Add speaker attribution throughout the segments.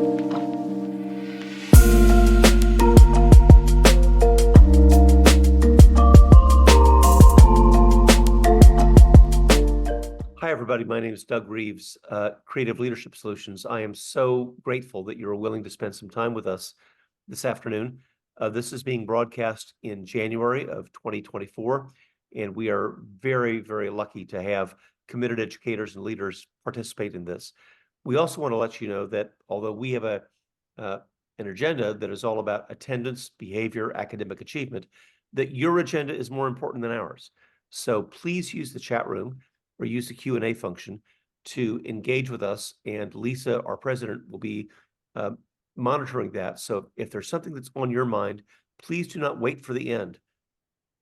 Speaker 1: Hi, everybody. My name is Doug Reeves, Creative Leadership Solutions. I am so grateful that you're willing to spend some time with us this afternoon. This is being broadcast in January of 2024, and we are very, very lucky to have committed educators and leaders participate in this. We also want to let you know that although we have an agenda that is all about attendance, behavior, academic achievement, that your agenda is more important than ours. So please use the chat room or use the Q&A function to engage with us. And Lisa, our president, will be monitoring that. So if there's something that's on your mind, please do not wait for the end.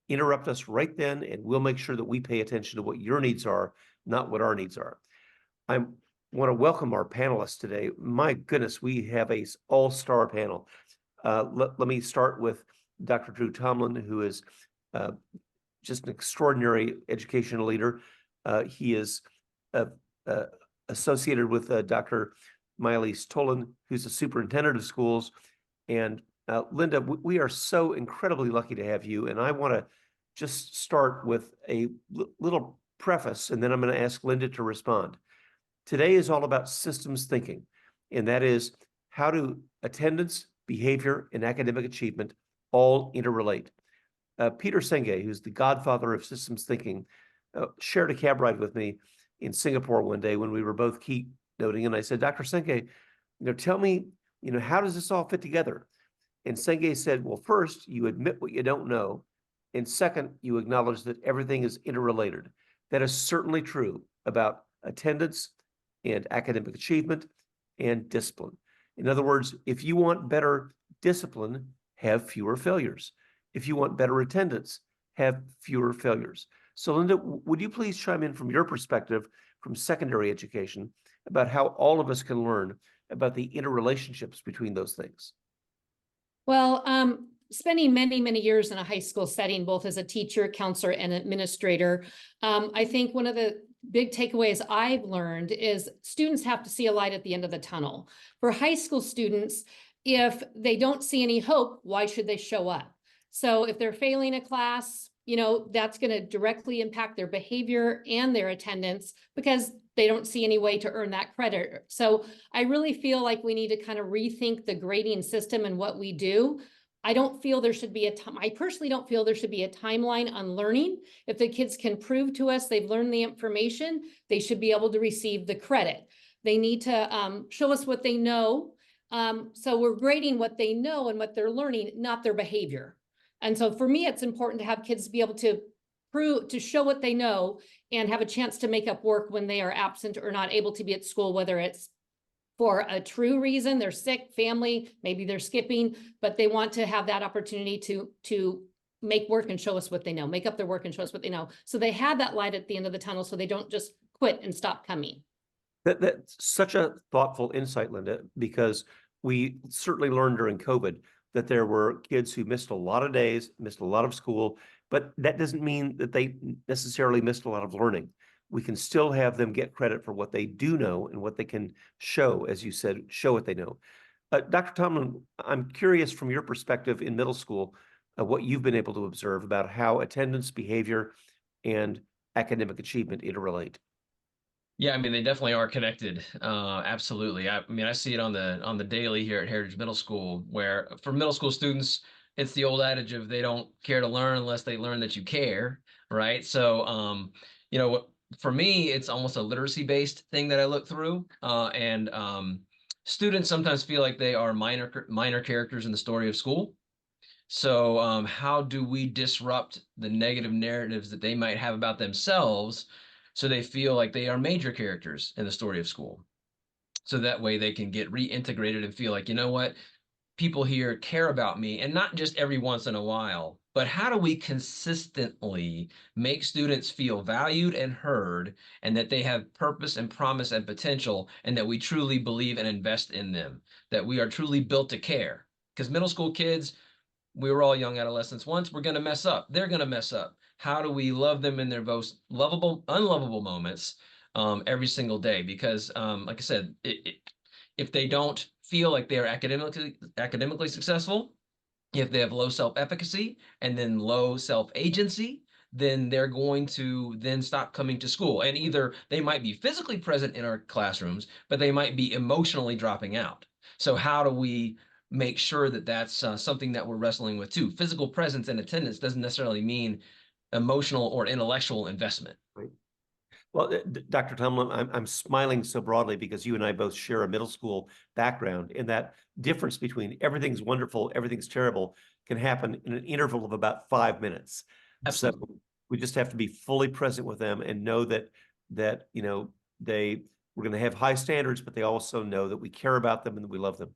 Speaker 1: Interrupt us right then, and we'll make sure that we pay attention to what your needs are, not what our needs are. I want to welcome our panelists today. My goodness, we have a all-star panel. Let me start with Dr. Drew Tomlin, who is just an extraordinary educational leader. He is associated with Dr. Miley Tolan, who's the superintendent of schools. And Linda, we are so incredibly lucky to have you. And I want to just start with a little preface, and then I'm going to ask Linda to respond. Today is all about systems thinking, and that is how do attendance, behavior, and academic achievement all interrelate. Peter Senge, who's the godfather of systems thinking, shared a cab ride with me in Singapore one day when we were both keynoting, and I said, Dr. Senge, tell me, how does this all fit together? And Senge said, well, first, you admit what you don't know, and second, you acknowledge that everything is interrelated. That is certainly true about attendance and academic achievement and discipline. In other words, if you want better discipline, have fewer failures. If you want better attendance, have fewer failures. So Linda, would you please chime in from your perspective from secondary education about how all of us can learn about the interrelationships between those things?
Speaker 2: Well, spending many, many years in a high school setting, both as a teacher, counselor, and administrator, I think one of the big takeaways I've learned is students have to see a light at the end of the tunnel. For high school students, if they don't see any hope, why should they show up? So if they're failing a class, that's going to directly impact their behavior and their attendance because they don't see any way to earn that credit. So I really feel like we need to kind of rethink the grading system and what we do. I don't feel there should be I personally don't feel there should be a timeline on learning. If the kids can prove to us they've learned the information, they should be able to receive the credit. They need to show us what they know. So we're grading what they know and what they're learning, not their behavior. And so for me, it's important to have kids be able to show what they know and have a chance to make up work when they are absent or not able to be at school, whether it's for a true reason, they're sick, family, maybe they're skipping, but they want to have that opportunity to make work and show us what they know, make up their work and show us what they know. So they have that light at the end of the tunnel so they don't just quit and stop coming.
Speaker 1: That's such a thoughtful insight, Linda, because we certainly learned during COVID that there were kids who missed a lot of days, missed a lot of school, but that doesn't mean that they necessarily missed a lot of learning. We can still have them get credit for what they do know and what they can show, as you said, show what they know. Dr. Tomlin, I'm curious from your perspective in middle school, what you've been able to observe about how attendance, behavior, and academic achievement interrelate.
Speaker 3: Yeah, I mean, they definitely are connected. Absolutely. I mean, I see it on the daily here at Heritage Middle School, where for middle school students, it's the old adage of they don't care to learn unless they learn that you care, right? So, for me, it's almost a literacy-based thing that I look through, and students sometimes feel like they are minor characters in the story of school. So, how do we disrupt the negative narratives that they might have about themselves so they feel like they are major characters in the story of school? So that way they can get reintegrated and feel like, you know what, people here care about me, and not just every once in a while, but how do we consistently make students feel valued and heard, and that they have purpose and promise and potential, and that we truly believe and invest in them, that we are truly built to care. Because middle school kids, we were all young adolescents once, we're going to mess up. They're going to mess up. How do we love them in their most lovable, unlovable moments every single day? Because like I said, If they don't feel like they're academically successful, if they have low self-efficacy and then low self-agency, then they're going to then stop coming to school. And either they might be physically present in our classrooms, but they might be emotionally dropping out. So how do we make sure that that's something that we're wrestling with too? Physical presence and attendance doesn't necessarily mean emotional or intellectual investment.
Speaker 1: Right. Well, Dr. Tomlin, I'm smiling so broadly because you and I both share a middle school background, and that difference between everything's wonderful, everything's terrible can happen in an interval of about 5 minutes. So
Speaker 3: Absolutely.
Speaker 1: we just have to be fully present with them and know that we're going to have high standards, but they also know that we care about them and that we love them.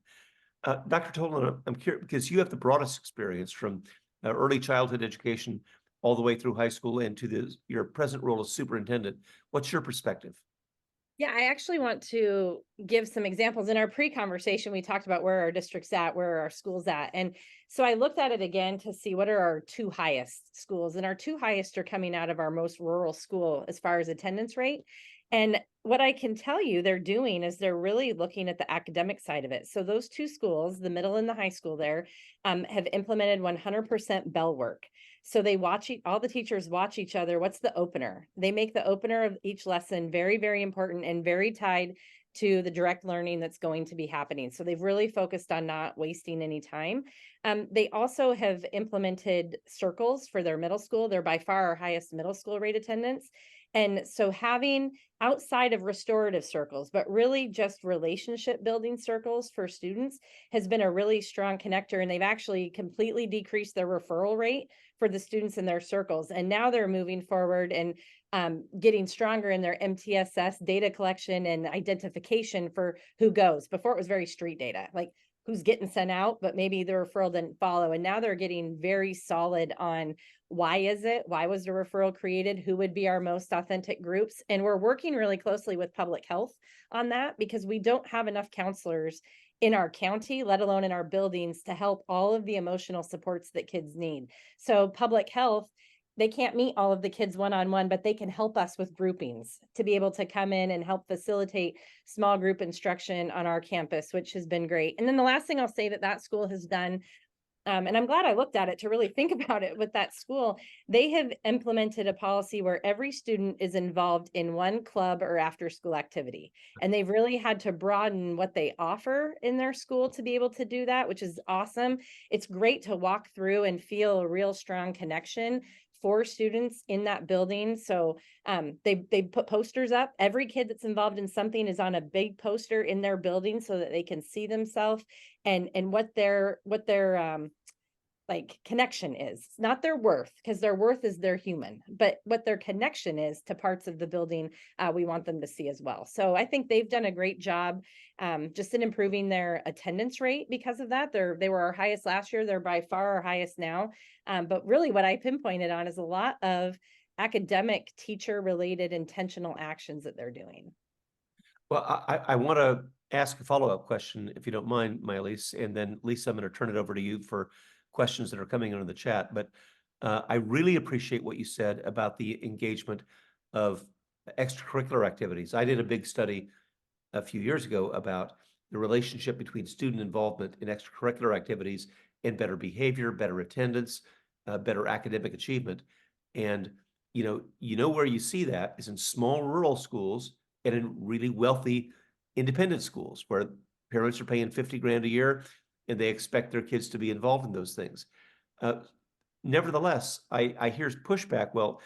Speaker 1: Dr. Tomlin, I'm curious because you have the broadest experience from early childhood education all the way through high school and to your present role as superintendent. What's your perspective?
Speaker 4: Yeah, I actually want to give some examples. In our pre-conversation, we talked about where our district's at, where our school's at. And so I looked at it again to see what are our two highest schools. And our two highest are coming out of our most rural school as far as attendance rate. And what I can tell you they're doing is they're really looking at the academic side of it. So those two schools, the middle and the high school there, have implemented 100% bell work. So they watch, all the teachers watch each other. What's the opener? They make the opener of each lesson very, very important and very tied to the direct learning that's going to be happening. So they've really focused on not wasting any time. They also have implemented circles for their middle school. They're by far our highest middle school rate attendance. And so having outside of restorative circles, but really just relationship building circles for students has been a really strong connector. And they've actually completely decreased their referral rate for the students in their circles. And now they're moving forward and getting stronger in their MTSS data collection and identification for who goes. Before it was very street data, like who's getting sent out, but maybe the referral didn't follow. And now they're getting very solid on why is it? Why was the referral created? Who would be our most authentic groups? And we're working really closely with public health on that because we don't have enough counselors in our county, let alone in our buildings, to help all of the emotional supports that kids need. So public health, they can't meet all of the kids one-on-one, but they can help us with groupings to be able to come in and help facilitate small group instruction on our campus, which has been great. And then the last thing I'll say that school has done, and I'm glad I looked at it to really think about it with that school, they have implemented a policy where every student is involved in one club or after school activity. And they've really had to broaden what they offer in their school to be able to do that, which is awesome. It's great to walk through and feel a real strong connection for students in that building. So they put posters up. Every kid that's involved in something is on a big poster in their building so that they can see themselves and what their like connection is. It's not their worth, because their worth is their human, but what their connection is to parts of the building, we want them to see as well. So I think they've done a great job just in improving their attendance rate because of that. They were our highest last year. They're by far our highest now. But really what I pinpointed on is a lot of academic teacher related intentional actions that they're doing.
Speaker 1: Well, I want to ask a follow-up question, if you don't mind, Miley, and then Lisa, I'm going to turn it over to you for questions that are coming in the chat. But I really appreciate what you said about the engagement of extracurricular activities. I did a big study a few years ago about the relationship between student involvement in extracurricular activities and better behavior, better attendance, better academic achievement. And you know where you see that is in small rural schools and in really wealthy independent schools where parents are paying 50 grand a year and they expect their kids to be involved in those things. Nevertheless, I hear pushback. Well,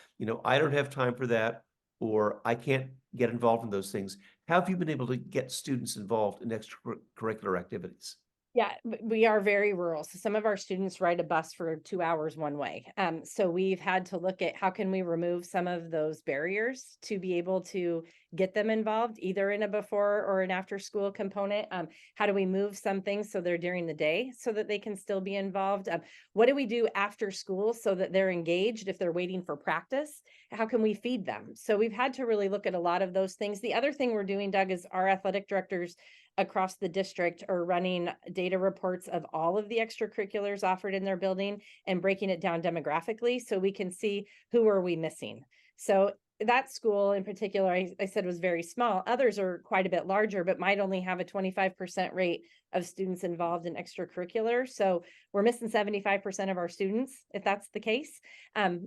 Speaker 1: I don't have time for that, or I can't get involved in those things. How have you been able to get students involved in extracurricular activities?
Speaker 4: Yeah, we are very rural. So some of our students ride a bus for 2 hours one way. So we've had to look at how can we remove some of those barriers to be able to get them involved, either in a before or an after school component. How do we move some things so they're during the day so that they can still be involved? What do we do after school so that they're engaged if they're waiting for practice? How can we feed them? So we've had to really look at a lot of those things. The other thing we're doing, Doug, is our athletic directors across the district are running data reports of all of the extracurriculars offered in their building and breaking it down demographically so we can see who are we missing. So that school in particular, I said was very small. Others are quite a bit larger, but might only have a 25% rate of students involved in extracurricular. So we're missing 75% of our students, if that's the case.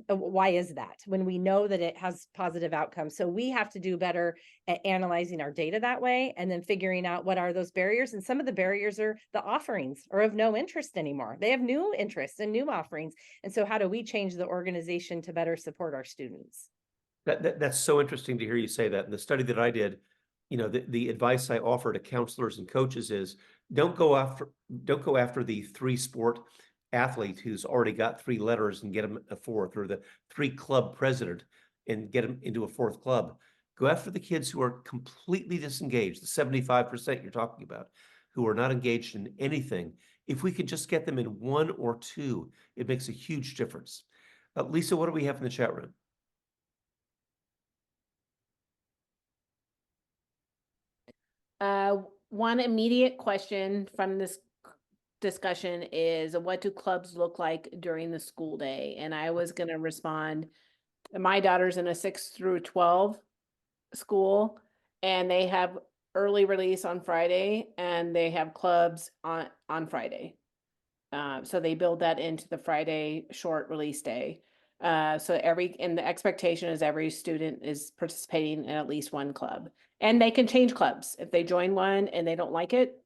Speaker 4: Why is that? When we know that it has positive outcomes. So we have to do better at analyzing our data that way, and then figuring out what are those barriers. And some of the barriers are the offerings are of no interest anymore. They have new interests and new offerings. And so how do we change the organization to better support our students?
Speaker 1: That's so interesting to hear you say that. In the study that I did, the advice I offer to counselors and coaches is don't go after the 3-sport athlete who's already got 3 letters and get him a 4th, or the 3-club president and get him into a 4th club. Go after the kids who are completely disengaged, the 75% you're talking about, who are not engaged in anything. If we could just get them in 1 or 2, it makes a huge difference. Lisa, what do we have in the chat room?
Speaker 5: One immediate question from this discussion is, what do clubs look like during the school day? And I was going to respond, my daughter's in a 6 through 12 school, and they have early release on Friday, and they have clubs on Friday. So they build that into the Friday short release day. And the expectation is every student is participating in at least one club, and they can change clubs if they join one and they don't like it,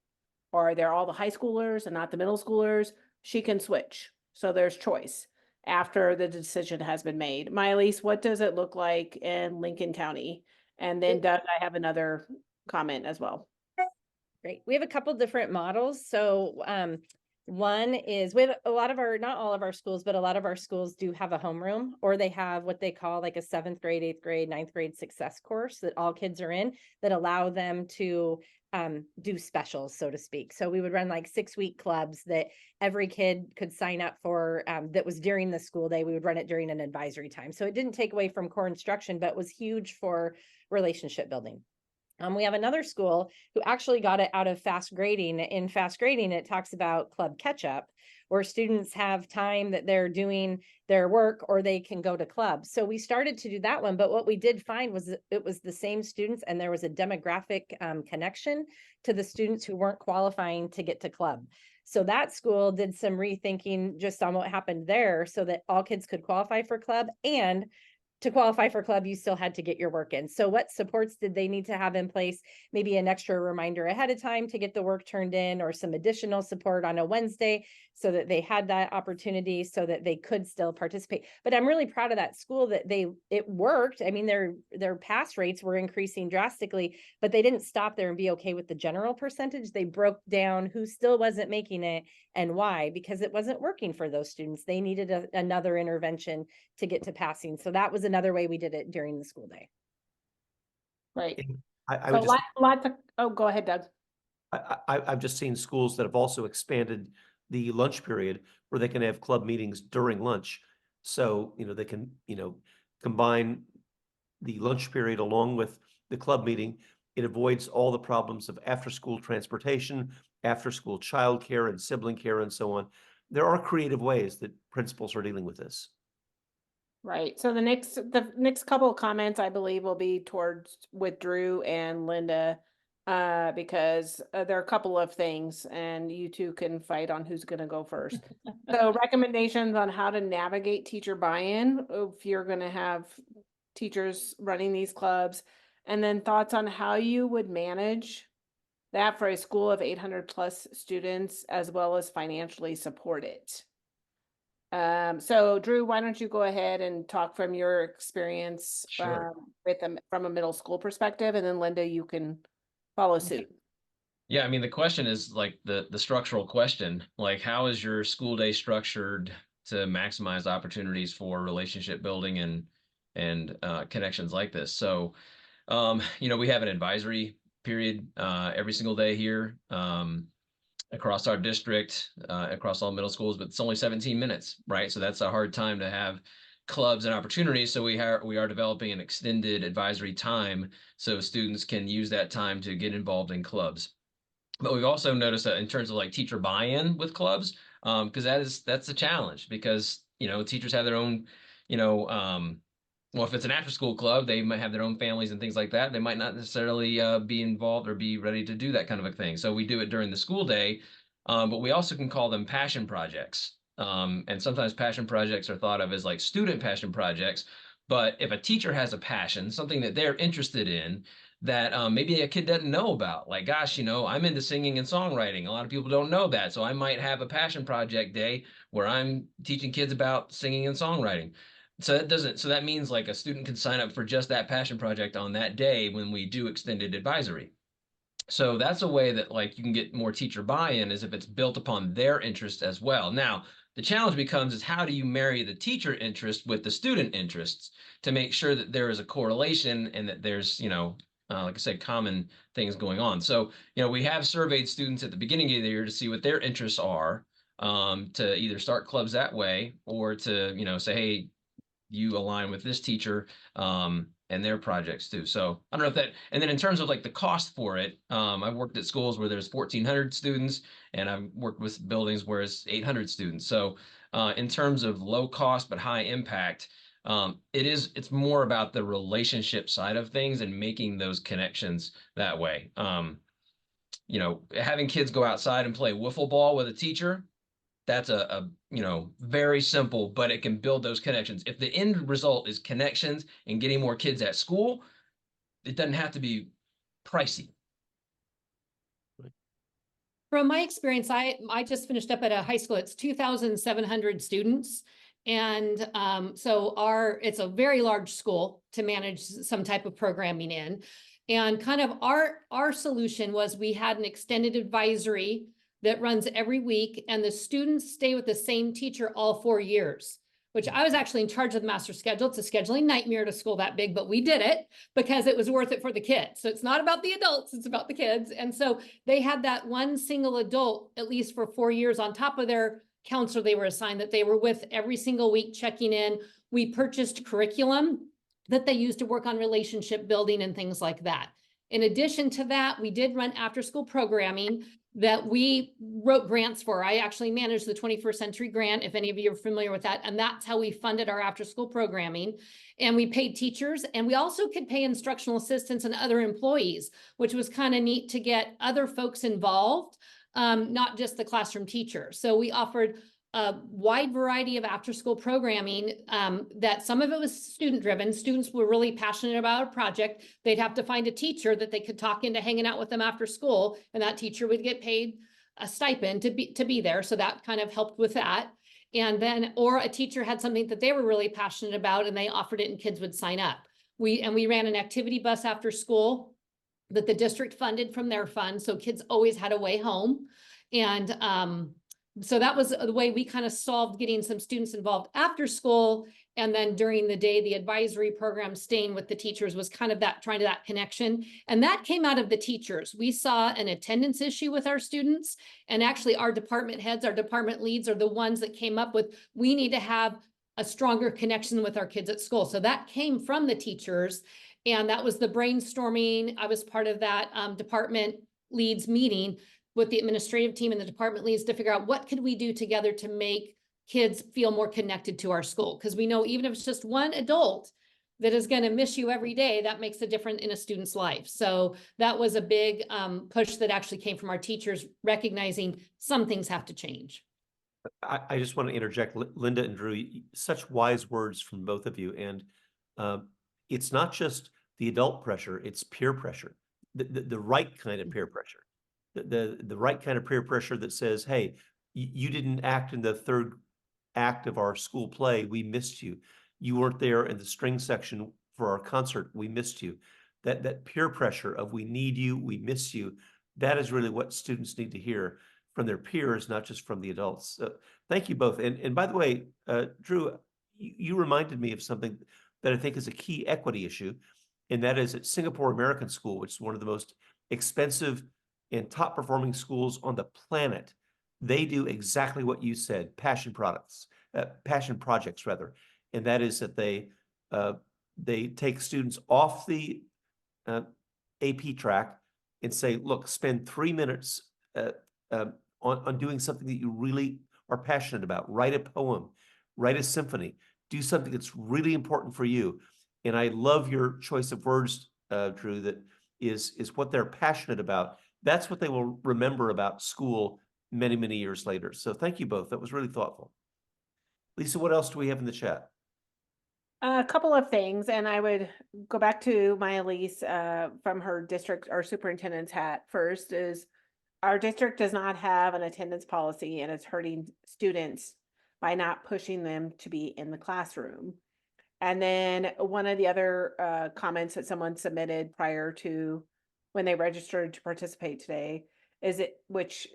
Speaker 5: or they're all the high schoolers and not the middle schoolers, she can switch. So there's choice after the decision has been made. Miley's, what does it look like in Lincoln County? And then Doug, I have another comment as well.
Speaker 4: Great. We have a couple different models. So one is we have a lot of not all of our schools, but a lot of our schools do have a homeroom, or they have what they call like a 7th grade, 8th grade, 9th grade success course that all kids are in, that allow them to do specials, so to speak. So we would run like 6-week clubs that every kid could sign up for, that was during the school day. We would run it during an advisory time. So it didn't take away from core instruction, but was huge for relationship building. We have another school who actually got it out of fast grading. In fast grading, it talks about club catch up, where students have time that they're doing their work or they can go to clubs. So we started to do that one. But what we did find was it was the same students, and there was a demographic connection to the students who weren't qualifying to get to club. So that school did some rethinking just on what happened there, so that all kids could qualify for club, and to qualify for club, you still had to get your work in. So what supports did they need to have in place? Maybe an extra reminder ahead of time to get the work turned in, or some additional support on a Wednesday so that they had that opportunity so that they could still participate. But I'm really proud of that school that it worked. I mean, their pass rates were increasing drastically, but they didn't stop there and be okay with the general percentage. They broke down who still wasn't making it and why, because it wasn't working for those students. They needed another intervention to get to passing. So that was another way we did it during the school day.
Speaker 5: Right.
Speaker 1: I
Speaker 5: So
Speaker 1: would just,
Speaker 5: lots of, oh, go ahead, Doug.
Speaker 1: I've just seen schools that have also expanded the lunch period where they can have club meetings during lunch. So, they can, combine the lunch period along with the club meeting. It avoids all the problems of after-school transportation, after-school childcare and sibling care, and so on. There are creative ways that principals are dealing with this.
Speaker 5: Right. So the next couple of comments, I believe, will be with Drew and Linda, because there are a couple of things, and you two can fight on who's going to go first. So recommendations on how to navigate teacher buy-in if you're going to have teachers running these clubs, and then thoughts on how you would manage that for a school of 800 plus students, as well as financially support it. So Drew, why don't you go ahead and talk from your experience
Speaker 3: Sure.
Speaker 5: with them from a middle school perspective, and then Linda, you can follow suit.
Speaker 3: Yeah, I mean, the question is like the structural question, like how is your school day structured to maximize opportunities for relationship building and connections like this? So, we have an advisory period every single day here across our district, across all middle schools, but it's only 17 minutes, right? So that's a hard time to have clubs and opportunities. So we are developing an extended advisory time so students can use that time to get involved in clubs. But we've also noticed that in terms of like teacher buy-in with clubs, because that's a challenge, because teachers have their own Well, if it's an after-school club, they might have their own families and things like that. They might not necessarily be involved or be ready to do that kind of a thing. So we do it during the school day, but we also can call them passion projects. And sometimes passion projects are thought of as like student passion projects. But if a teacher has a passion, something that they're interested in, that maybe a kid doesn't know about, like, gosh, I'm into singing and songwriting. A lot of people don't know that. So I might have a passion project day where I'm teaching kids about singing and songwriting. So that means like a student can sign up for just that passion project on that day when we do extended advisory. So that's a way that like you can get more teacher buy-in, is if it's built upon their interest as well. Now, the challenge becomes is how do you marry the teacher interest with the student interests to make sure that there is a correlation and that there's, like I said, common things going on. So, we have surveyed students at the beginning of the year to see what their interests are, to either start clubs that way or to, say, hey, you align with this teacher and their projects too. So I don't know if that, and then in terms of like the cost for it, I've worked at schools where there's 1,400 students, and I've worked with buildings where it's 800 students. So in terms of low cost but high impact, it's more about the relationship side of things and making those connections that way. Having kids go outside and play wiffle ball with a teacher, that's a very simple, but it can build those connections. If the end result is connections and getting more kids at school, it doesn't have to be pricey.
Speaker 2: From my experience, I just finished up at a high school. It's 2,700 students. And so it's a very large school to manage some type of programming in. And kind of our solution was we had an extended advisory that runs every week, and the students stay with the same teacher all 4 years, which I was actually in charge of the master schedule. It's a scheduling nightmare at a school that big, but we did it because it was worth it for the kids. So it's not about the adults, it's about the kids. And so they had that one single adult, at least for 4 years, on top of their counselor they were assigned, that they were with every single week checking in. We purchased curriculum that they used to work on relationship building and things like that. In addition to that, we did run after school programming that we wrote grants for. I actually managed the 21st Century Grant, if any of you are familiar with that. And that's how we funded our after school programming. And we paid teachers, and we also could pay instructional assistants and other employees, which was kind of neat to get other folks involved, not just the classroom teacher. So we offered a wide variety of after school programming, that some of it was student driven. Students were really passionate about a project. They'd have to find a teacher that they could talk into hanging out with them after school, and that teacher would get paid a stipend to be there. So that kind of helped with that. And then, or a teacher had something that they were really passionate about and they offered it and kids would sign up. We ran an activity bus after school that the district funded from their fund. So kids always had a way home. And, so that was the way we kind of solved getting some students involved after school. And then during the day, the advisory program, staying with the teachers, was kind of trying to that connection. And that came out of the teachers. We saw an attendance issue with our students. And actually our department heads, our department leads are the ones that came up with, we need to have a stronger connection with our kids at school. So that came from the teachers. And that was the brainstorming. I was part of that department leads meeting with the administrative team and the department leads to figure out what could we do together to make kids feel more connected to our school. Because we know even if it's just one adult that is going to miss you every day, that makes a difference in a student's life. So that was a big push that actually came from our teachers, recognizing some things have to change.
Speaker 1: I just want to interject, Linda and Drew, such wise words from both of you. And it's not just the adult pressure, it's peer pressure, the right kind of peer pressure. The right kind of peer pressure that says, hey, you didn't act in the third act of our school play. We missed you. You weren't there in the string section for our concert. We missed you. That peer pressure of we need you, we miss you. That is really what students need to hear from their peers, not just from the adults. So thank you both. And by the way, Drew, you reminded me of something that I think is a key equity issue. And that is at Singapore American School, which is one of the most expensive and top performing schools on the planet. They do exactly what you said, passion projects rather. And that is that they take students off the AP track and say, look, spend 3 minutes on doing something that you really are passionate about. Write a poem, write a symphony, do something that's really important for you. And I love your choice of words, Drew, that is what they're passionate about. That's what they will remember about school many, many years later. So thank you both. That was really thoughtful. Lisa, what else do we have in the chat?
Speaker 5: A couple of things, and I would go back to my Elise from her district or superintendent's hat first. Is our district does not have an attendance policy, and it's hurting students by not pushing them to be in the classroom. And then one of the other comments that someone submitted prior to when they registered to participate today is which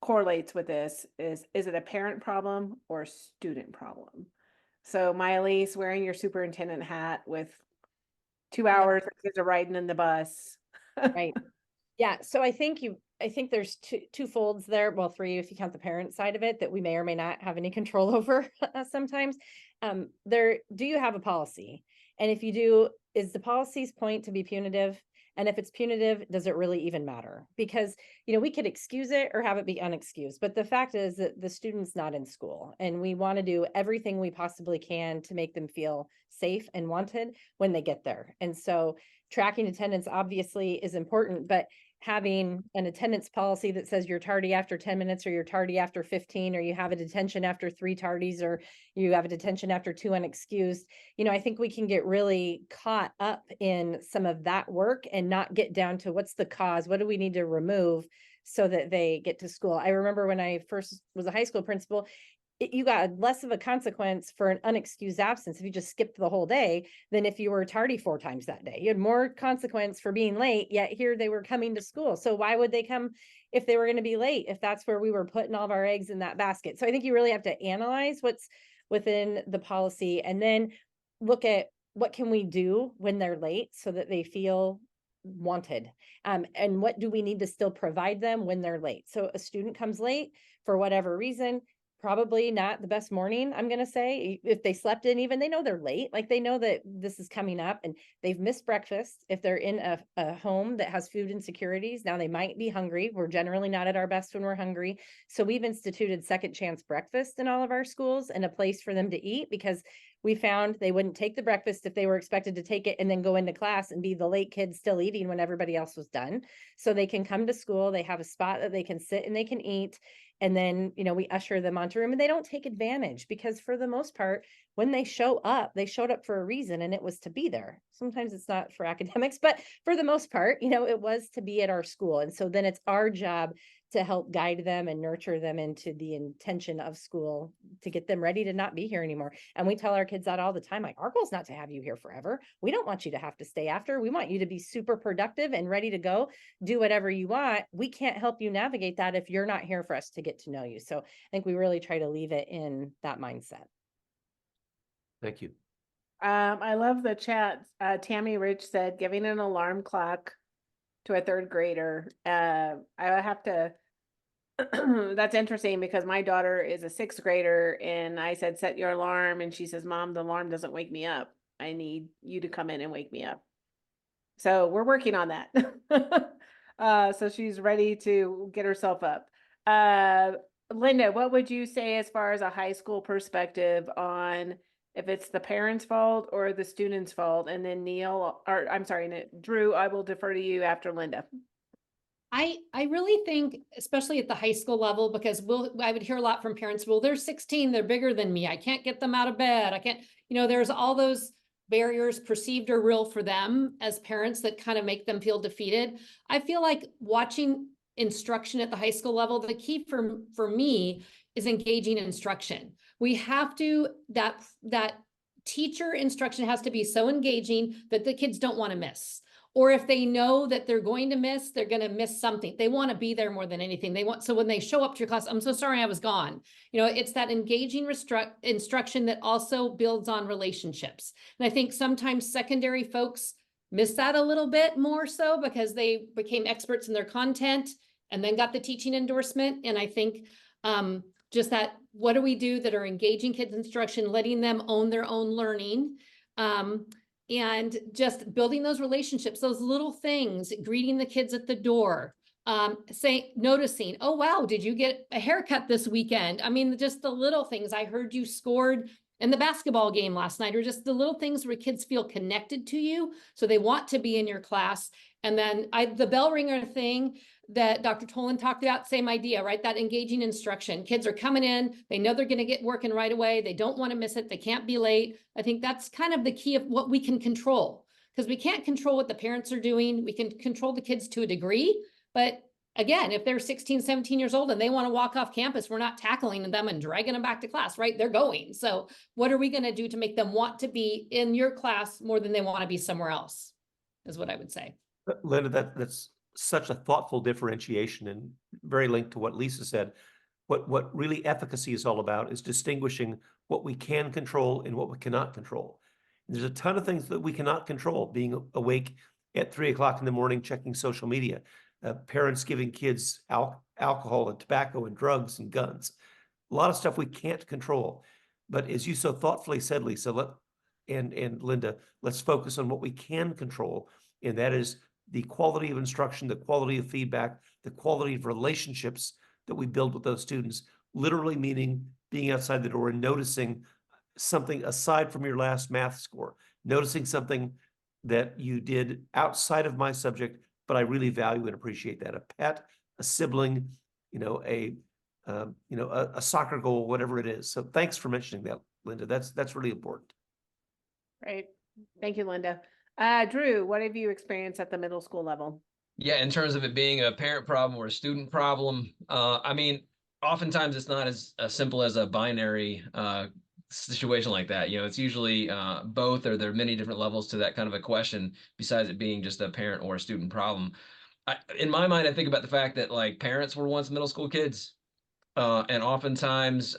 Speaker 5: correlates with this, is it a parent problem or a student problem? So Miley's wearing your superintendent hat with 2 hours, the kids are riding in the bus.
Speaker 4: Right. Yeah. So I think there's two folds there. Well, three, if you count the parent side of it, that we may or may not have any control over sometimes. Do you have a policy? And if you do, is the policy's point to be punitive? And if it's punitive, does it really even matter? Because, we could excuse it or have it be unexcused. But the fact is that the student's not in school, and we want to do everything we possibly can to make them feel safe and wanted when they get there. And so tracking attendance obviously is important, but having an attendance policy that says you're tardy after 10 minutes, or you're tardy after 15, or you have a detention after 3 tardies, or you have a detention after 2 unexcused, I think we can get really caught up in some of that work and not get down to what's the cause, what do we need to remove so that they get to school. I remember when I first was a high school principal, you got less of a consequence for an unexcused absence if you just skipped the whole day than if you were tardy 4 times that day. You had more consequence for being late, yet here they were coming to school. So why would they come if they were going to be late, if that's where we were putting all of our eggs in that basket? So I think you really have to analyze what's within the policy, and then look at what can we do when they're late so that they feel wanted, and what do we need to still provide them when they're late. So a student comes late for whatever reason, probably not the best morning, I'm going to say. If they slept in, even, they know they're late, like they know that this is coming up, and they've missed breakfast. If they're in a home that has food insecurities, now they might be hungry. We're generally not at our best when we're hungry. So we've instituted second chance breakfast in all of our schools, and a place for them to eat, because we found they wouldn't take the breakfast if they were expected to take it and then go into class and be the late kid still eating when everybody else was done. So they can come to school, they have a spot that they can sit and they can eat. And then, we usher them onto room, and they don't take advantage, because for the most part, when they show up, they showed up for a reason, and it was to be there. Sometimes it's not for academics, but for the most part, it was to be at our school. And so then it's our job to help guide them and nurture them into the intention of school, to get them ready to not be here anymore. And we tell our kids that all the time, like, our goal is not to have you here forever. We don't want you to have to stay after. We want you to be super productive and ready to go do whatever you want. We can't help you navigate that if you're not here for us to get to know you. So I think we really try to leave it in that mindset.
Speaker 1: Thank you.
Speaker 5: I love the chat. Tammy Rich said, giving an alarm clock to a 3rd grader. I have to, that's interesting, because my daughter is a 6th grader, and I said, set your alarm. And she says, Mom, the alarm doesn't wake me up. I need you to come in and wake me up. So we're working on that. So she's ready to get herself up. Linda, what would you say as far as a high school perspective on if it's the parents' fault or the student's fault? And then Drew, I will defer to you after Linda.
Speaker 2: I really think, especially at the high school level, because I would hear a lot from parents, well, they're 16, they're bigger than me. I can't get them out of bed. I can't, there's all those barriers, perceived or real, for them as parents that kind of make them feel defeated. I feel like watching instruction at the high school level, the key for me is engaging instruction. We have to, that teacher instruction has to be so engaging that the kids don't want to miss. Or if they know that they're going to miss something. They want to be there more than anything. So when they show up to your class, I'm so sorry I was gone. It's that engaging instruction that also builds on relationships. And I think sometimes secondary folks miss that a little bit more so, because they became experts in their content and then got the teaching endorsement. And I think just that, what do we do that are engaging kids' instruction, letting them own their own learning, and just building those relationships, those little things, greeting the kids at the door, noticing, oh, wow, did you get a haircut this weekend? I mean, just the little things. I heard you scored And the basketball game last night, or just the little things where kids feel connected to you. So they want to be in your class. And then the bell ringer thing that Dr. Tolan talked about, same idea, right? That engaging instruction. Kids are coming in, they know they're going to get working right away. They don't want to miss it. They can't be late. I think that's kind of the key of what we can control, because we can't control what the parents are doing. We can control the kids to a degree, but again, if they're 16, 17 years old and they want to walk off campus, we're not tackling them and dragging them back to class, right? They're going. So what are we going to do to make them want to be in your class more than they want to be somewhere else, is what I would say.
Speaker 1: Linda, that's such a thoughtful differentiation and very linked to what Lisa said. What really efficacy is all about is distinguishing what we can control and what we cannot control. And there's a ton of things that we cannot control, being awake at 3 o'clock in the morning, checking social media, parents giving kids alcohol and tobacco and drugs and guns. A lot of stuff we can't control. But as you so thoughtfully said, Lisa, and Linda, let's focus on what we can control. And that is the quality of instruction, the quality of feedback, the quality of relationships that we build with those students, literally meaning being outside the door and noticing something aside from your last math score, noticing something that you did outside of my subject, but I really value and appreciate that. A pet, a sibling, a soccer goal, whatever it is. So thanks for mentioning that, Linda. That's really important.
Speaker 5: Great. Thank you, Linda. Drew, what have you experienced at the middle school level?
Speaker 3: Yeah, in terms of it being a parent problem or a student problem, I mean, oftentimes it's not as simple as a binary situation like that. It's usually both, or there are many different levels to that kind of a question, besides it being just a parent or a student problem. In my mind, I think about the fact that like parents were once middle school kids, and oftentimes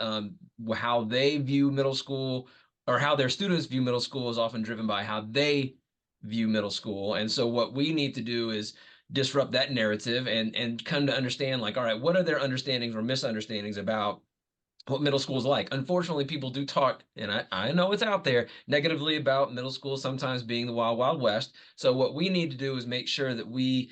Speaker 3: how they view middle school, or how their students view middle school, is often driven by how they view middle school. And so what we need to do is disrupt that narrative and come to understand, like, all right, what are their understandings or misunderstandings about what middle school is like? Unfortunately, people do talk, and I know it's out there, negatively about middle school sometimes being the wild, wild west. So what we need to do is make sure that we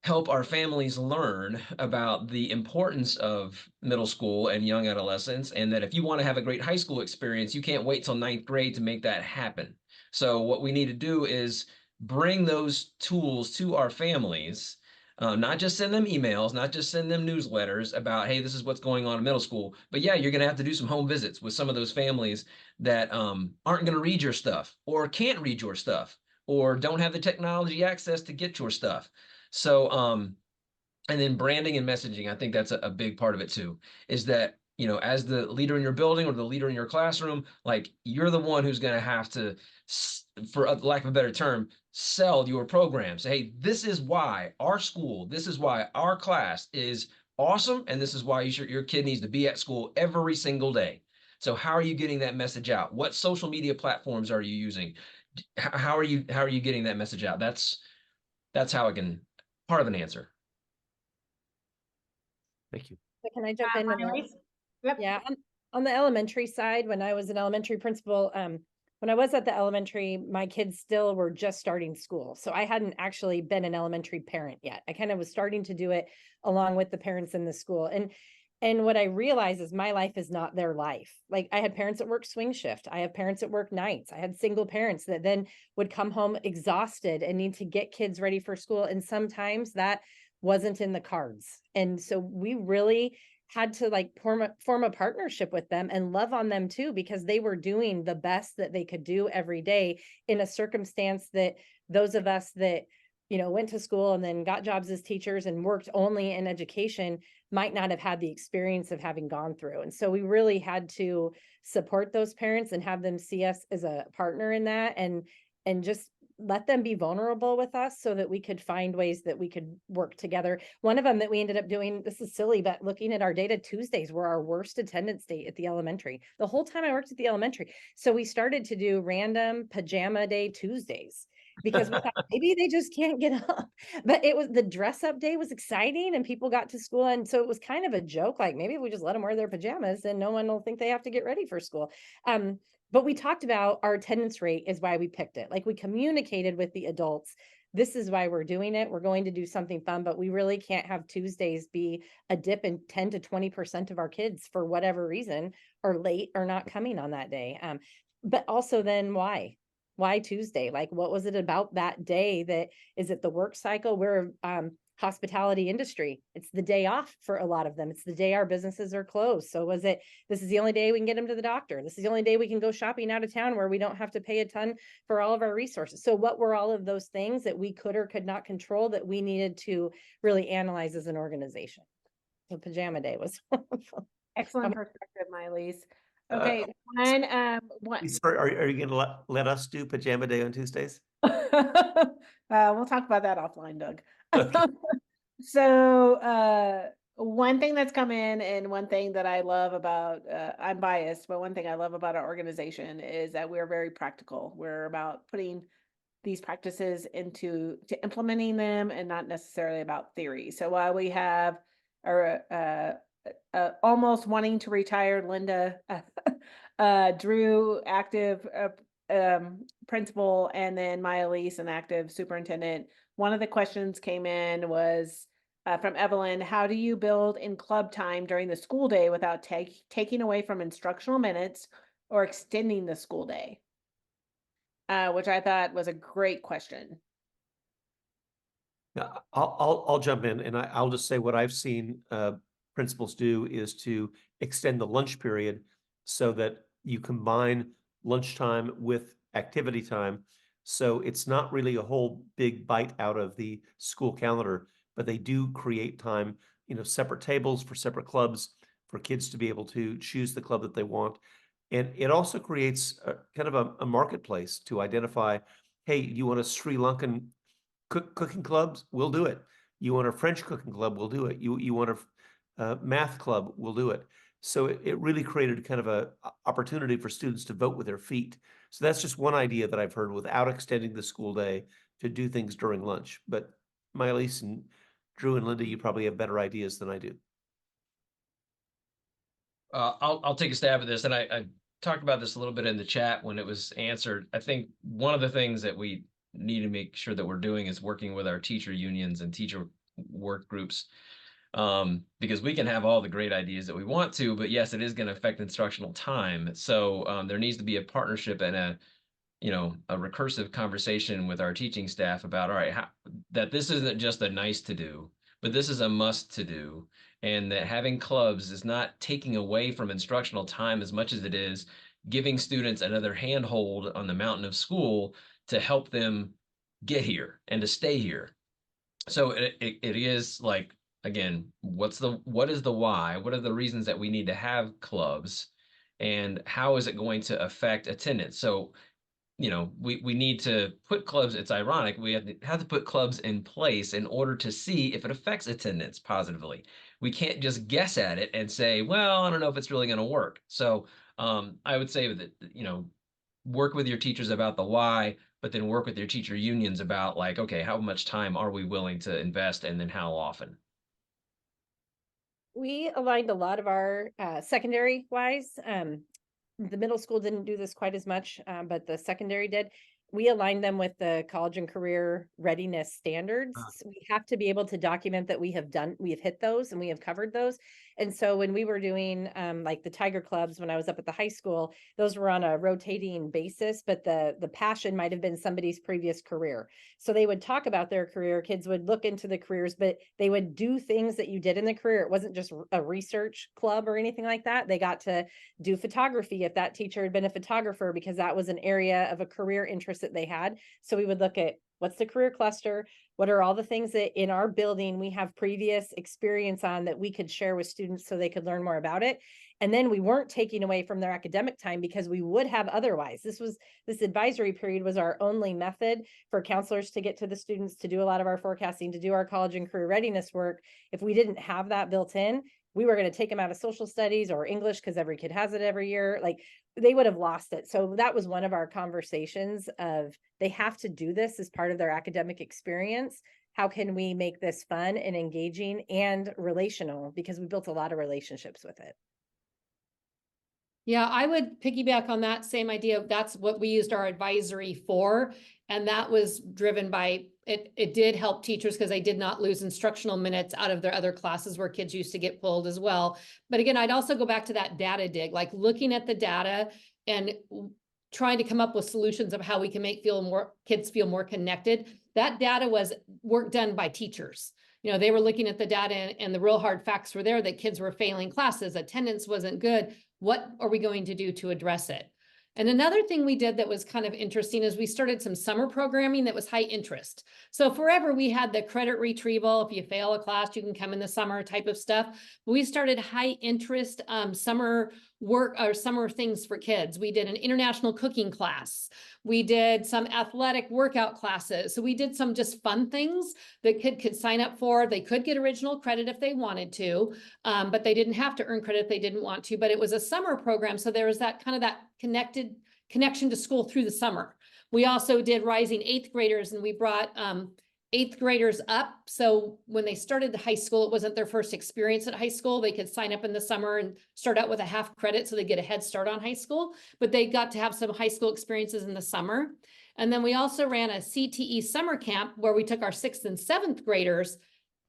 Speaker 3: help our families learn about the importance of middle school and young adolescents, and that if you want to have a great high school experience, you can't wait till ninth grade to make that happen. So what we need to do is bring those tools to our families, not just send them emails, not just send them newsletters about, hey, this is what's going on in middle school. But yeah, you're going to have to do some home visits with some of those families that aren't going to read your stuff, or can't read your stuff, or don't have the technology access to get your stuff. So, and then branding and messaging, I think that's a big part of it too, is that, as the leader in your building or the leader in your classroom, like, you're the one who's going to have to, for lack of a better term, sell your program. Say, hey, this is why our school, this is why our class is awesome, and this is why your kid needs to be at school every single day. So how are you getting that message out? What social media platforms are you using? How are you getting that message out? That's how it can, part of an answer.
Speaker 1: Thank you.
Speaker 4: So can I jump in?
Speaker 5: Yep.
Speaker 4: Yeah, on the elementary side, when I was an elementary principal, when I was at the elementary, my kids still were just starting school. So I hadn't actually been an elementary parent yet. I kind of was starting to do it along with the parents in the school. And what I realized is my life is not their life. Like, I had parents that work swing shift. I have parents that work nights. I had single parents that then would come home exhausted and need to get kids ready for school. And sometimes that wasn't in the cards. And so we really had to like form a partnership with them and love on them too, because they were doing the best that they could do every day in a circumstance that those of us that, went to school and then got jobs as teachers and worked only in education might not have had the experience of having gone through. And so we really had to support those parents and have them see us as a partner in that, and just let them be vulnerable with us so that we could find ways that we could work together. One of them that we ended up doing, this is silly, but looking at our data, Tuesdays were our worst attendance date at the elementary, the whole time I worked at the elementary. So we started to do random pajama day Tuesdays, because we thought maybe they just can't get up. But it was, the dress up day was exciting and people got to school. And so it was kind of a joke, like, maybe if we just let them wear their pajamas and no one will think they have to get ready for school. But we talked about our attendance rate is why we picked it. Like, we communicated with the adults this is why we're doing it. We're going to do something fun, but we really can't have Tuesdays be a dip in 10 to 20% of our kids for whatever reason, or late or not coming on that day. But also then why? Why Tuesday? Like, what was it about that day? That is it the work cycle? We're hospitality industry. It's the day off for a lot of them. It's the day our businesses are closed. So was it, this is the only day we can get them to the doctor. This is the only day we can go shopping out of town where we don't have to pay a ton for all of our resources. So what were all of those things that we could or could not control that we needed to really analyze as an organization? So pajama day was
Speaker 5: Excellent perspective, Miley's.
Speaker 1: Uh,
Speaker 5: Okay, one.
Speaker 1: Sorry, are you gonna let us do pajama day on Tuesdays?
Speaker 5: We'll talk about that offline, Doug.
Speaker 1: Okay.
Speaker 5: So, one thing that's come in, and one thing that I love about, I'm biased, but one thing I love about our organization is that we're very practical. We're about putting these practices to implementing them, and not necessarily about theory. So while we have our almost wanting to retire Linda, Drew, active principal, and then Maya Elise, an active superintendent. One of the questions came in was from Evelyn: how do you build in club time during the school day without taking away from instructional minutes or extending the school day? Which I thought was a great question.
Speaker 1: Yeah, I'll jump in, and I'll just say what I've seen principals do is to extend the lunch period so that you combine lunchtime with activity time. So it's not really a whole big bite out of the school calendar, but they do create time, separate tables for separate clubs for kids to be able to choose the club that they want. And it also creates kind of a marketplace to identify, hey, you want a Sri Lankan cooking clubs? We'll do it. You want a French cooking club? We'll do it. You want a math club? We'll do it. So it really created kind of a opportunity for students to vote with their feet. So that's just one idea that I've heard without extending the school day to do things during lunch. But Miley's and Drew and Linda, you probably have better ideas than I do.
Speaker 3: I'll take a stab at this, and I talked about this a little bit in the chat when it was answered. I think one of the things that we need to make sure that we're doing is working with our teacher unions and teacher work groups, because we can have all the great ideas that we want to, but yes, it is going to affect instructional time. So there needs to be a partnership and a recursive conversation with our teaching staff about, all right, that this isn't just a nice to do, but this is a must to do. And that having clubs is not taking away from instructional time as much as it is giving students another handhold on the mountain of school to help them get here and to stay here. So it is like, again, what is the why? What are the reasons that we need to have clubs? And how is it going to affect attendance? So we need to put clubs. It's ironic. We have to put clubs in place in order to see if it affects attendance positively. We can't just guess at it and say, well, I don't know if it's really going to work. So I would say that, work with your teachers about the why, but then work with your teacher unions about, like, okay, how much time are we willing to invest, and then how often?
Speaker 4: We aligned a lot of our secondary wise. The middle school didn't do this quite as much, but the secondary did. We aligned them with the college and career readiness standards. So we have to be able to document that we have hit those and we have covered those. And so when we were doing like the Tiger Clubs, when I was up at the high school, those were on a rotating basis, but the passion might have been somebody's previous career. So they would talk about their career, kids would look into the careers, but they would do things that you did in the career. It wasn't just a research club or anything like that. They got to do photography if that teacher had been a photographer, because that was an area of a career interest that they had. So we would look at what's the career cluster, what are all the things that in our building we have previous experience on that we could share with students so they could learn more about it. And then we weren't taking away from their academic time, because we would have otherwise. This advisory period was our only method for counselors to get to the students, to do a lot of our forecasting, to do our college and career readiness work. If we didn't have that built in, we were going to take them out of social studies or English, because every kid has it every year. Like, they would have lost it. So that was one of our conversations of, they have to do this as part of their academic experience. How can we make this fun and engaging and relational? Because we built a lot of relationships with it.
Speaker 2: Yeah, I would piggyback on that same idea. That's what we used our advisory for. And that was driven by it did help teachers because they did not lose instructional minutes out of their other classes where kids used to get pulled as well. But again, I'd also go back to that data dig, like looking at the data and trying to come up with solutions of how we can make kids feel more connected. That data was work done by teachers. You know, they were looking at the data and the real hard facts were there that kids were failing classes, attendance wasn't good. What are we going to do to address it? And another thing we did that was kind of interesting is we started some summer programming that was high interest. So forever we had the credit retrieval. If you fail a class, you can come in the summer type of stuff. We started high interest summer work or summer things for kids. We did an international cooking class. We did some athletic workout classes. So we did some just fun things that kid could sign up for. They could get original credit if they wanted to, but they didn't have to earn credit if they didn't want to. But it was a summer program. So there was that kind of that connection to school through the summer. We also did rising eighth graders, and we brought eighth graders up. So when they started the high school, it wasn't their first experience at high school. They could sign up in the summer and start out with a half credit so they get a head start on high school, but they got to have some high school experiences in the summer. And then we also ran a CTE summer camp where we took our 6th and 7th graders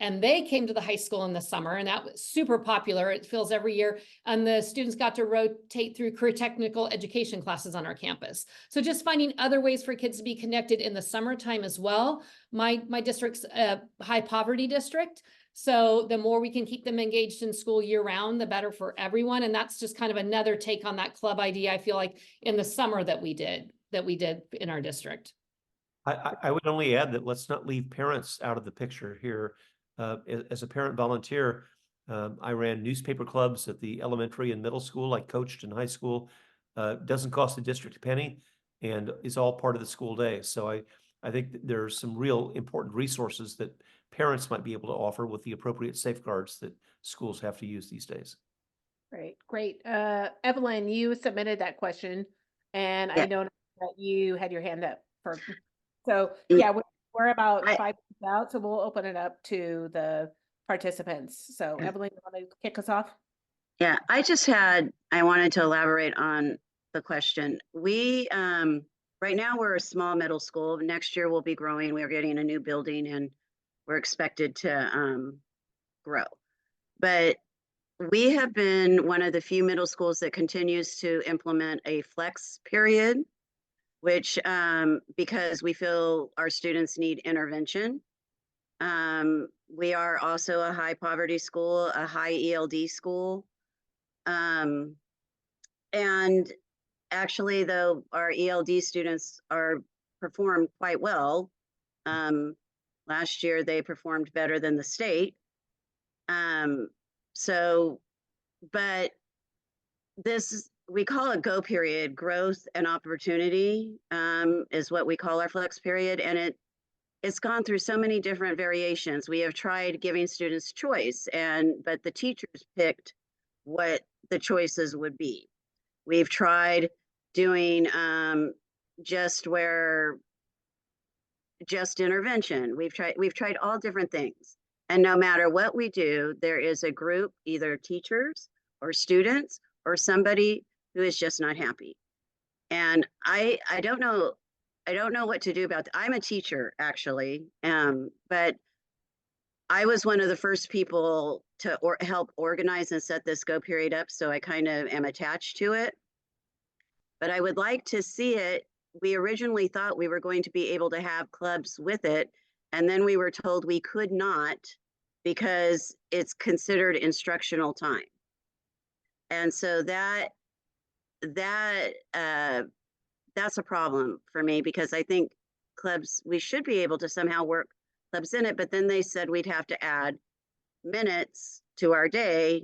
Speaker 2: and they came to the high school in the summer, and that was super popular. It feels every year. And the students got to rotate through career technical education classes on our campus. So just finding other ways for kids to be connected in the summertime as well. My district's a high poverty district. So the more we can keep them engaged in school year round, the better for everyone. And that's just kind of another take on that club idea, I feel like, in the summer that we did in our district.
Speaker 1: I would only add that let's not leave parents out of the picture here. As a parent volunteer, I ran newspaper clubs at the elementary and middle school. I coached in high school. Doesn't cost the district a penny and is all part of the school day. So I think that there's some real important resources that parents might be able to offer with the appropriate safeguards that schools have to use these days.
Speaker 5: Great. Evelyn, you submitted that question, and I know that you had your hand up for. So yeah, we're about 5 minutes out, so we'll open it up to the participants. So Evelyn, you want to kick us off?
Speaker 6: Yeah, I wanted to elaborate on the question. We, right now we're a small middle school. Next year we'll be growing. We're getting a new building and we're expected to grow. But we have been one of the few middle schools that continues to implement a flex period, which because we feel our students need intervention. We are also a high poverty school, a high ELD school. And actually, though, our ELD students perform quite well. Last year, they performed better than the state. But we call it GO period, growth and opportunity, is what we call our flex period. And it's gone through so many different variations. We have tried giving students choice, but the teachers picked what the choices would be. We've tried doing just intervention. We've tried all different things. And no matter what we do, there is a group, either teachers or students or somebody who is just not happy. And I don't know what to do about that. I'm a teacher, actually, but I was one of the first people to help organize and set this GO period up, so I kind of am attached to it. But I would like to see it. We originally thought we were going to be able to have clubs with it, and then we were told we could not because it's considered instructional time. And so that's a problem for me, because I think clubs, we should be able to somehow work clubs in it, but then they said we'd have to add minutes to our day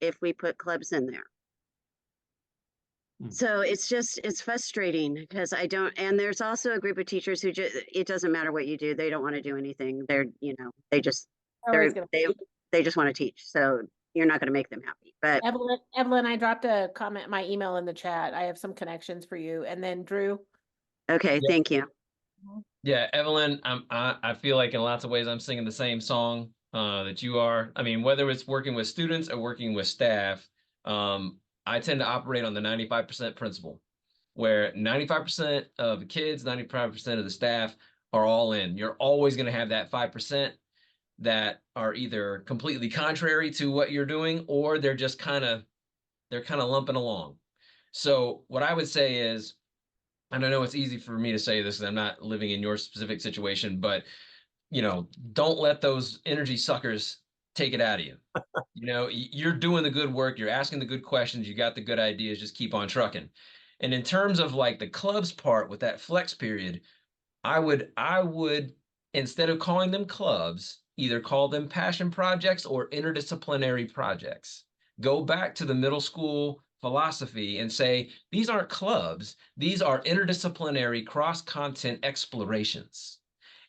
Speaker 6: if we put clubs in there. So it's frustrating because and there's also a group of teachers who it doesn't matter what you do. They don't want to do anything. They just want to teach. So you're not going to make them happy. But
Speaker 5: Evelyn, I dropped a comment, my email in the chat. I have some connections for you. And then Drew.
Speaker 6: Okay.
Speaker 3: Yeah.
Speaker 6: Thank you.
Speaker 3: Yeah, Evelyn, I feel like in lots of ways I'm singing the same song that you are. I mean, whether it's working with students or working with staff, I tend to operate on the 95% principle, where 95% of the kids, 95% of the staff are all in. You're always going to have that 5% that are either completely contrary to what you're doing, or they're kind of lumping along. So what I would say is, and I know it's easy for me to say this, 'cause I'm not living in your specific situation, but don't let those energy suckers take it out of you. You're doing the good work, you're asking the good questions, you got the good ideas, just keep on trucking. And in terms of like the clubs part with that flex period, I would instead of calling them clubs, either call them passion projects or interdisciplinary projects. Go back to the middle school philosophy and say, these aren't clubs, these are interdisciplinary cross-content explorations.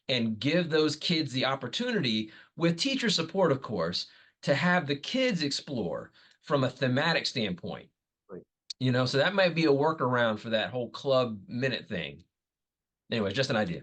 Speaker 3: And give those kids the opportunity, with teacher support, of course, to have the kids explore from a thematic standpoint.
Speaker 1: Right.
Speaker 3: So that might be a workaround for that whole club minute thing. Anyway, just an idea.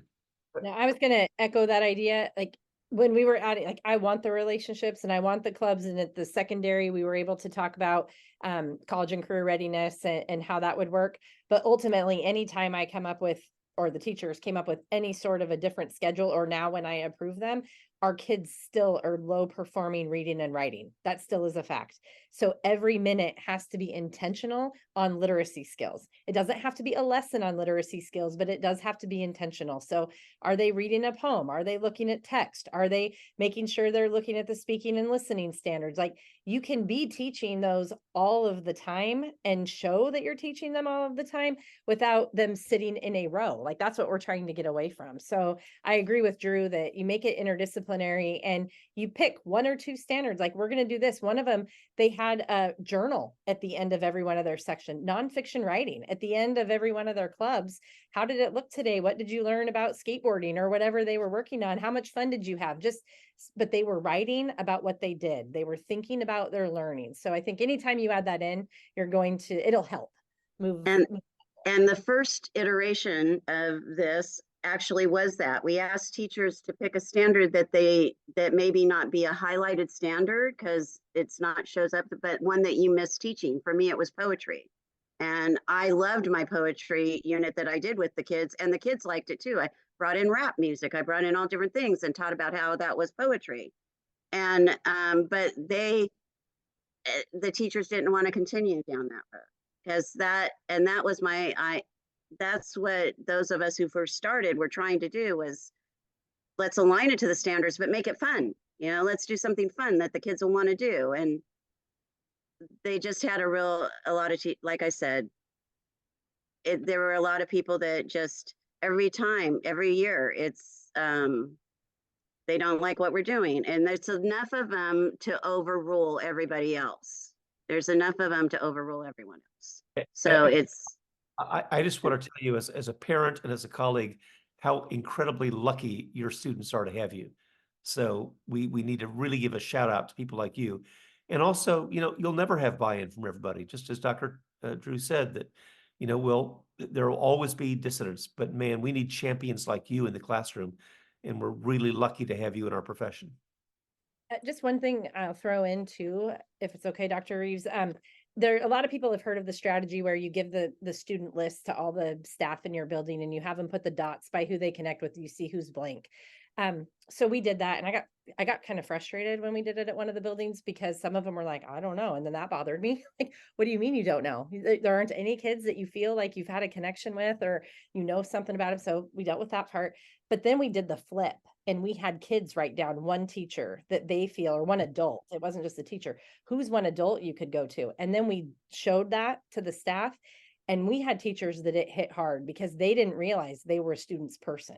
Speaker 4: No, I was gonna echo that idea. Like when we were at it, like I want the relationships and I want the clubs, and at the secondary, we were able to talk about college and career readiness and how that would work. But ultimately, anytime I come up with, or the teachers came up with any sort of a different schedule, or now when I approve them, our kids still are low performing reading and writing. That still is a fact. So every minute has to be intentional on literacy skills. It doesn't have to be a lesson on literacy skills, but it does have to be intentional. So are they reading a poem? Are they looking at text? Are they making sure they're looking at the speaking and listening standards? Like you can be teaching those all of the time and show that you're teaching them all of the time without them sitting in a row. Like that's what we're trying to get away from. So I agree with Drew that you make it interdisciplinary and you pick one or two standards. Like we're going to do this. One of them, they had a journal at the end of every one of their section, nonfiction writing at the end of every one of their clubs. How did it look today? What did you learn about skateboarding or whatever they were working on? How much fun did you have? But they were writing about what they did. They were thinking about their learning. So I think anytime you add that in, it'll help move.
Speaker 6: And the first iteration of this actually was that we asked teachers to pick a standard that maybe not be a highlighted standard because it's not shows up, but one that you miss teaching. For me, it was poetry. And I loved my poetry unit that I did with the kids, and the kids liked it too. I brought in rap music, I brought in all different things and taught about how that was poetry. And but the teachers didn't want to continue down that road because that was that's what those of us who first started were trying to do, was let's align it to the standards, but make it fun. Let's do something fun that the kids will want to do. And they just had a lot of, like I said, there were a lot of people that just every year, it's, they don't like what we're doing. And there's enough of them to overrule everybody else. There's enough of them to overrule everyone else. So
Speaker 1: I just want to tell you as a parent and as a colleague, how incredibly lucky your students are to have you. So we need to really give a shout out to people like you. And also, you'll never have buy-in from everybody, just as Dr. Drew said, that, there will always be dissidents, but man, we need champions like you in the classroom. And we're really lucky to have you in our profession.
Speaker 4: Just one thing I'll throw in too, if it's okay, Dr. Reeves. A lot of people have heard of the strategy where you give the student list to all the staff in your building and you have them put the dots by who they connect with. You see who's blank. So we did that, and I got kind of frustrated when we did it at one of the buildings because some of them were like, I don't know. And then that bothered me. Like, what do you mean you don't know? There aren't any kids that you feel like you've had a connection with, or something about them. So we dealt with that part. But then we did the flip, and we had kids write down one teacher that they feel, or one adult. It wasn't just the teacher. Who's one adult you could go to? And then we showed that to the staff, and we had teachers that it hit hard because they didn't realize they were a student's person.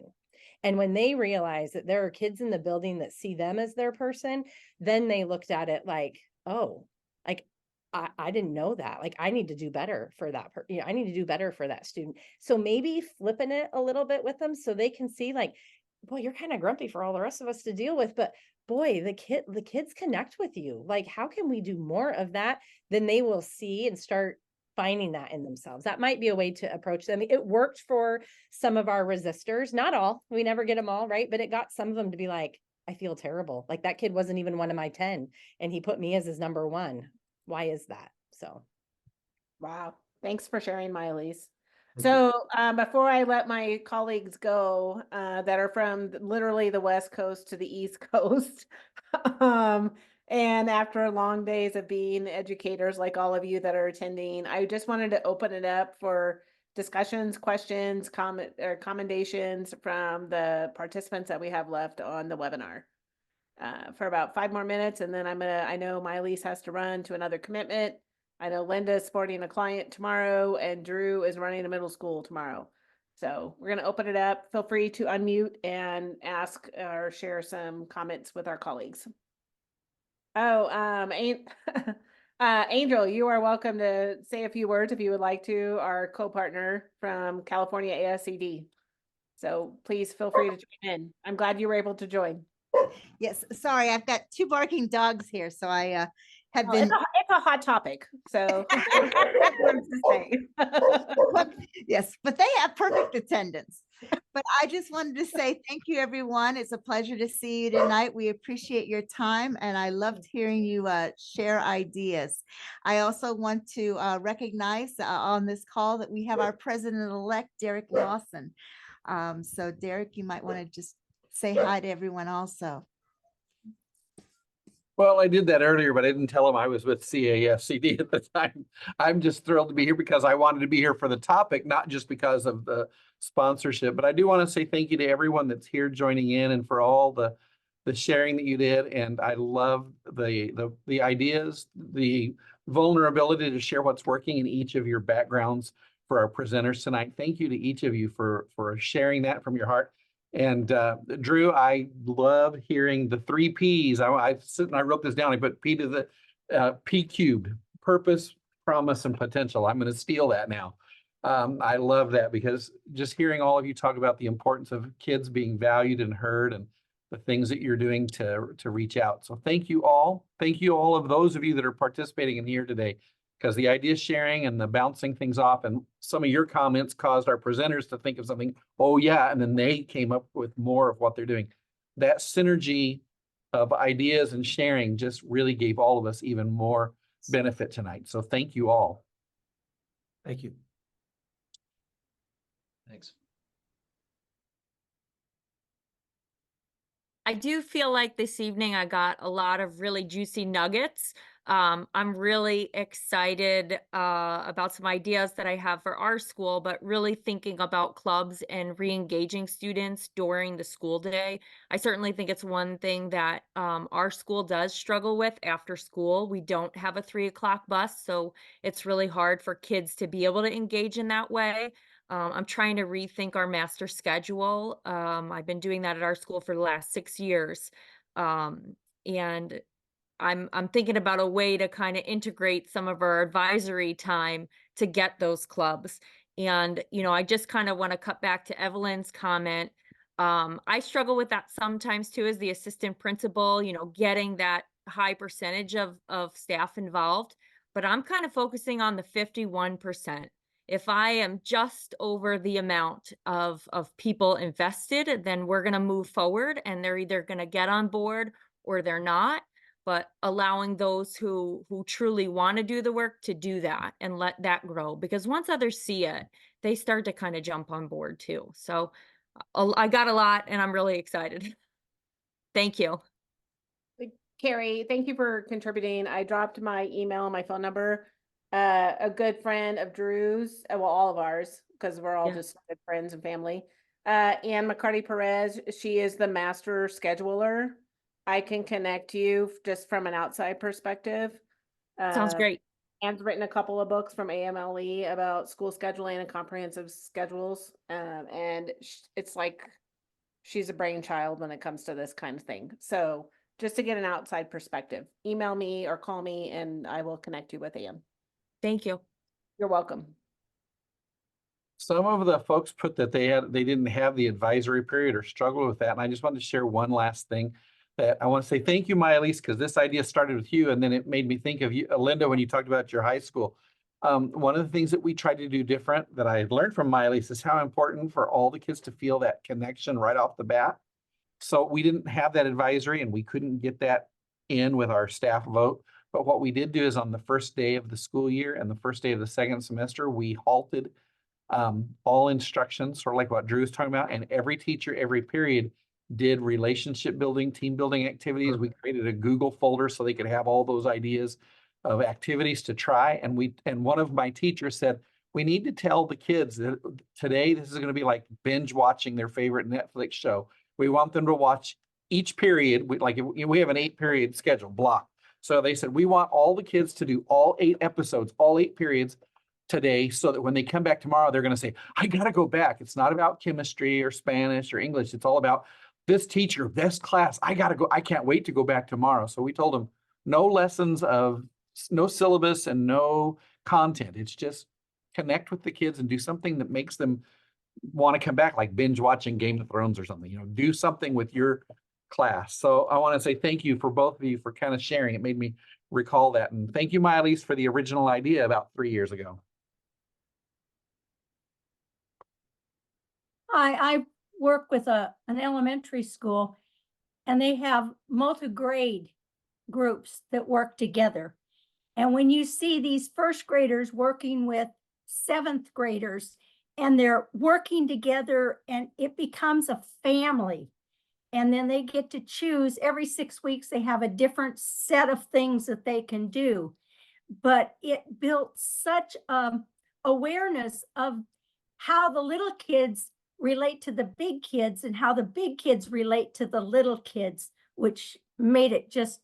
Speaker 4: And when they realize that there are kids in the building that see them as their person, then they looked at it like, oh, like I didn't know that. Like I need to do better for that. I need to do better for that student. So maybe flipping it a little bit with them so they can see like, boy, you're kind of grumpy for all the rest of us to deal with, but boy, the kids connect with you. Like, how can we do more of that? Then they will see and start finding that in themselves. That might be a way to approach them. It worked for some of our resistors, not all, we never get them all right, but it got some of them to be like, I feel terrible. Like that kid wasn't even one of my 10 and he put me as his number one. Why is that? So.
Speaker 5: Wow. Thanks for sharing, Miley's. So before I let my colleagues go, that are from literally the West Coast to the East Coast, and after long days of being educators like all of you that are attending, I just wanted to open it up for discussions, questions, comment or commendations from the participants that we have left on the webinar. For about 5 more minutes, and then I know Miley's has to run to another commitment. I know Linda's sporting a client tomorrow, and Drew is running a middle school tomorrow. So we're gonna open it up. Feel free to unmute and ask or share some comments with our colleagues. Oh, Angel, you are welcome to say a few words if you would like to, our co-partner from California ASCD. So please feel free to join in. I'm glad you were able to join.
Speaker 7: Yes, sorry, I've got 2 barking dogs here, so I have
Speaker 5: Well,
Speaker 7: been.
Speaker 5: it's a hot topic, so
Speaker 7: Yes, but they have perfect attendance. But I just wanted to say thank you, everyone. It's a pleasure to see you tonight. We appreciate your time, and I loved hearing you share ideas. I also want to recognize on this call that we have our president-elect, Derek Lawson. So Derek, you might want to just say hi to everyone also.
Speaker 8: Well, I did that earlier, but I didn't tell him I was with CAFCD at the time. I'm just thrilled to be here because I wanted to be here for the topic, not just because of the sponsorship. But I do want to say thank you to everyone that's here joining in and for all the sharing that you did. And I love the ideas, the vulnerability to share what's working in each of your backgrounds for our presenters tonight. Thank you to each of you for sharing that from your heart. And Drew, I love hearing the 3 Ps. I wrote this down. I put P to the P cubed: purpose, promise, and potential. I'm going to steal that now. I love that because just hearing all of you talk about the importance of kids being valued and heard and the things that you're doing to reach out. So thank you all. Thank you all of those of you that are participating in here today, because the idea sharing and the bouncing things off and some of your comments caused our presenters to think of something, oh yeah, and then they came up with more of what they're doing. That synergy of ideas and sharing just really gave all of us even more benefit tonight. So thank you all.
Speaker 1: Thank you.
Speaker 3: Thanks.
Speaker 9: I do feel like this evening I got a lot of really juicy nuggets. I'm really excited about some ideas that I have for our school, but really thinking about clubs and re-engaging students during the school day. I certainly think it's one thing that our school does struggle with after school. We don't have a 3 o'clock bus, so it's really hard for kids to be able to engage in that way. I'm trying to rethink our master schedule. I've been doing that at our school for the last 6 years. And I'm thinking about a way to kind of integrate some of our advisory time to get those clubs. And, I just kind of want to cut back to Evelyn's comment. I struggle with that sometimes too, as the assistant principal, getting that high percentage of staff involved, but I'm kind of focusing on the 51%. If I am just over the amount of people invested, then we're going to move forward and they're either going to get on board or they're not. But allowing those who truly want to do the work to do that and let that grow, because once others see it, they start to kind of jump on board too. So I got a lot and I'm really excited. Thank you.
Speaker 5: Carrie, thank you for contributing. I dropped my email and my phone number. A good friend of Drew's, well, all of ours, because we're all just good friends and family. Ann McCarty Perez, she is the master scheduler. I can connect you just from an outside perspective.
Speaker 9: Sounds great.
Speaker 5: Ann's written a couple of books from AMLE about school scheduling and comprehensive schedules. And it's like she's a brainchild when it comes to this kind of thing. So just to get an outside perspective, email me or call me and I will connect you with Ann.
Speaker 9: Thank you.
Speaker 5: You're welcome.
Speaker 8: Some of the folks put that they didn't have the advisory period or struggled with that. And I just wanted to share one last thing that I want to say thank you, Miley, because this idea started with you. And then it made me think of you, Linda, when you talked about your high school. One of the things that we tried to do different that I learned from Miley is how important for all the kids to feel that connection right off the bat. So we didn't have that advisory and we couldn't get that in with our staff vote. But what we did do is on the first day of the school year and the first day of the second semester, we halted all instructions, sort of like what Drew was talking about, and every teacher, every period did relationship building, team building activities. We created a Google folder so they could have all those ideas of activities to try. And one of my teachers said, we need to tell the kids that today this is going to be like binge watching their favorite Netflix show. We want them to watch each period. We have an 8-period schedule block. So they said, we want all the kids to do all 8 episodes, all 8 periods today, so that when they come back tomorrow, they're going to say, I got to go back. It's not about chemistry or Spanish or English. It's all about this teacher, this class. I got to go. I can't wait to go back tomorrow. So we told them no lessons of no syllabus and no content. It's just connect with the kids and do something that makes them want to come back, like binge watching Game of Thrones or something, do something with your class. So I want to say thank you for both of you for kind of sharing. It made me recall that. And thank you, Miley's, for the original idea about 3 years ago.
Speaker 10: I work with an elementary school, and they have multi-grade groups that work together. And when you see these first graders working with 7th graders, and they're working together, and it becomes a family. And then they get to choose every 6 weeks, they have a different set of things that they can do. But it built such awareness of how the little kids relate to the big kids and how the big kids relate to the little kids, which made it just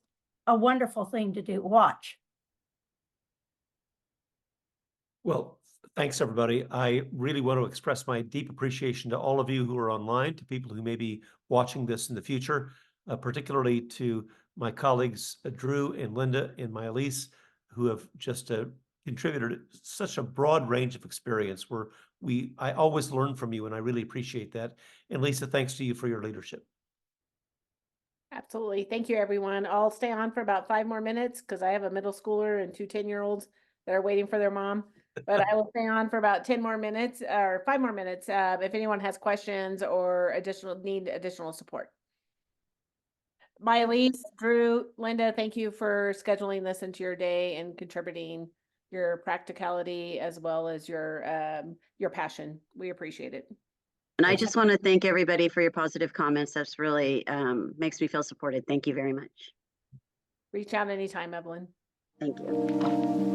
Speaker 10: a wonderful thing to watch.
Speaker 1: Well, thanks, everybody. I really want to express my deep appreciation to all of you who are online, to people who may be watching this in the future, particularly to my colleagues, Drew and Linda and Miley's, who have just contributed such a broad range of experience where I always learn from you, and I really appreciate that. And Lisa, thanks to you for your leadership.
Speaker 5: Absolutely. Thank you, everyone. I'll stay on for about 5 more minutes because I have a middle schooler and 2 10-year-olds that are waiting for their mom. But I will stay on for about 10 more minutes or 5 more minutes if anyone has questions or need additional support. Miley, Drew, Linda, thank you for scheduling this into your day and contributing your practicality as well as your passion. We appreciate it.
Speaker 6: And I just want to thank everybody for your positive comments. That's really makes me feel supported. Thank you very much.
Speaker 5: Reach out anytime, Evelyn.
Speaker 6: Thank you.